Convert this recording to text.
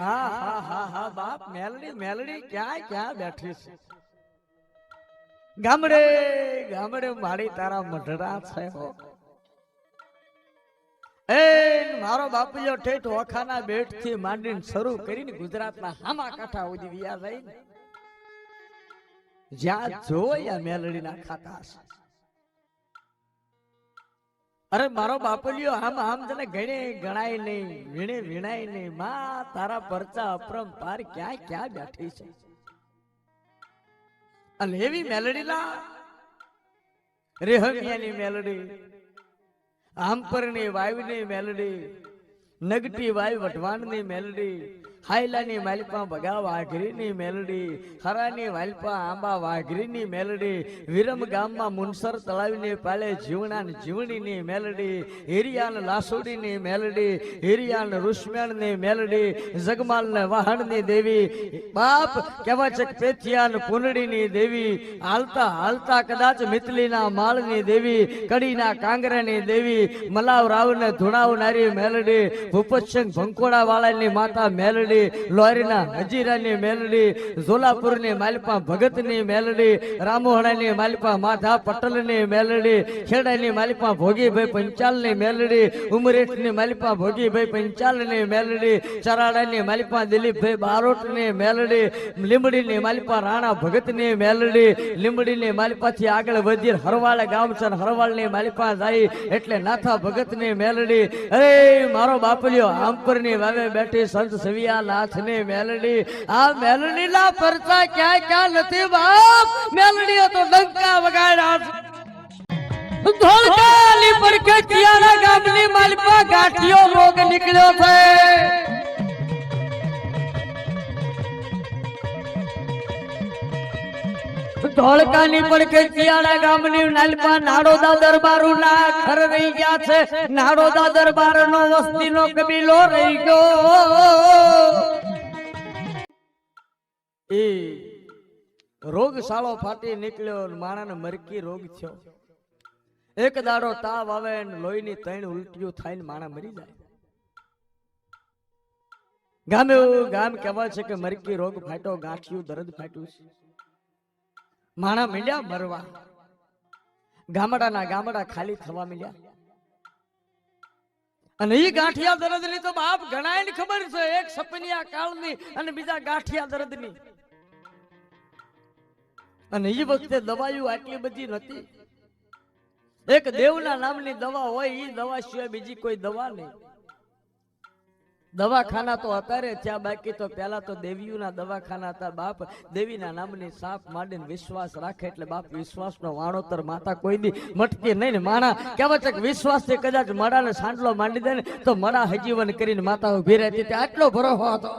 હા હા હા હા બાપ મેલડી મેલડી ક્યાં ક્યાં બેઠી છે ગામડે ગામડે મારી તારા મઢડા છે હો એ મારો બાપુયો ઠેઠ ઓખાના બેઠ થી માંડીને શરૂ કરીને ગુજરાતના હામા કાંઠા સુધી વિયા જાય જ્યાં જોયા મેલડીના ખાતા છે અરે મારો બાપુલિયો આમ આમ તને ગણે ગણાય નહીં વીણે વીણાય નહીં માં તારા પરચા અપરંપાર ક્યાં ક્યાં બેઠી છે અને એવી મેલડી ના રેહમિયાની મેલડી આમપરની વાયુની મેલડી નગટી વાયુ વટવાણની મેલડી હાયલાની માલપા બગા વાઘરીની મેલડી હરાની વાલપા આંબા વાઘરીની મેલડી વિરમ ગામમાં મુનસર તળાવીને પાલે જીવણા જીવણીની મેલડી હિરિયાન લાસુડીની મેલડી હિરિયાન રુશ્મ્યાણની મેલડી જગમાલને વાહણની દેવી બાપ કહેવાય છે પેથિયાન પુનડીની દેવી હાલતા હાલતા કદાચ મિતલીના માળની દેવી કડીના કાંગરાની દેવી મલાવ રાવને ધુણાવનારી મેલડી ભૂપતસિંહ ભંકોડા વાળાની માતા મેલડી લોરીના હજીરાની મેલડી ઝોલાપુરની માલપા ભગતની મેલડી રામોહણાની માલપા માધા પટેલની મેલડી ખેડાની માલપા ભોગીભાઈ પંચાલની મેલડી ઉમરેઠની માલપા ભોગીભાઈ પંચાલની મેલડી ચરાડાની માલપા દિલીપભાઈ બારોટની મેલડી લીંબડીની માલપા રાણા ભગતની મેલડી લીંબડીની માલપાથી આગળ વધી હરવાળ ગામ છે હરવાળની માલપા જાય એટલે નાથા ભગતની મેલડી અરે મારો બાપલિયો આમપરની વાવે બેઠી સંત સવિયા નાથની મેલડી આ મેલડી ના પરચા ક્યાં ક્યાં નથી બાપ મેલડીઓ તો ડંકા વગાડ્યા ધોળકાની પડખે કિયારા ગામની માલપા ગાંઠિયો રોગ નીકળ્યો છે ધોળકાની પડખે કિયારા ગામની નાલપા નાડોદા દરબારુ ના ઘર રહી ગયા છે નાડોદા દરબાર નો વસ્તીનો કબીલો રહી ગયો એ રોગશાળો ફાટી નીકળ્યો માણાને મરકી રોગ થયો એક દાડો તાવ આવે ને લોહીની ત્રણ ઉલટીઓ થાય ને માણા મરી જાય ગામે ગામ કહેવાય છે કે મરકી રોગ ફાટ્યો ગાંઠિયું દર્દ ફાટ્યું છે માણા મીંડ્યા મરવા ગામડાના ગામડા ખાલી થવા મીંડ્યા અને ઈ ગાંઠિયા દર્દ ની તો બાપ ઘણાય ને ખબર છે એક સપનિયા કાળની અને બીજા ગાંઠિયા દર્દ ની અને ઈ વખતે દવાઓ આટલી બધી નથી એક દેવના નામની દવા હોય ઈ દવા સિવાય બીજી કોઈ દવા નહીં દવાખાના તો અત્યારે ત્યાં બાકી તો પેલા તો દેવીઓના દવાખાના હતા બાપ દેવીના નામની સાપ માંડીને વિશ્વાસ રાખે એટલે બાપ વિશ્વાસનો વાણોતર માતા કોઈ દી મટકે નહીં ને માણા કહેવાય છે કે વિશ્વાસથી કદાચ મડાને સાંડલો માંડી દે ને તો મડા હજીવન કરીને માતા ઉભી રહેતી આટલો ભરોસો હતો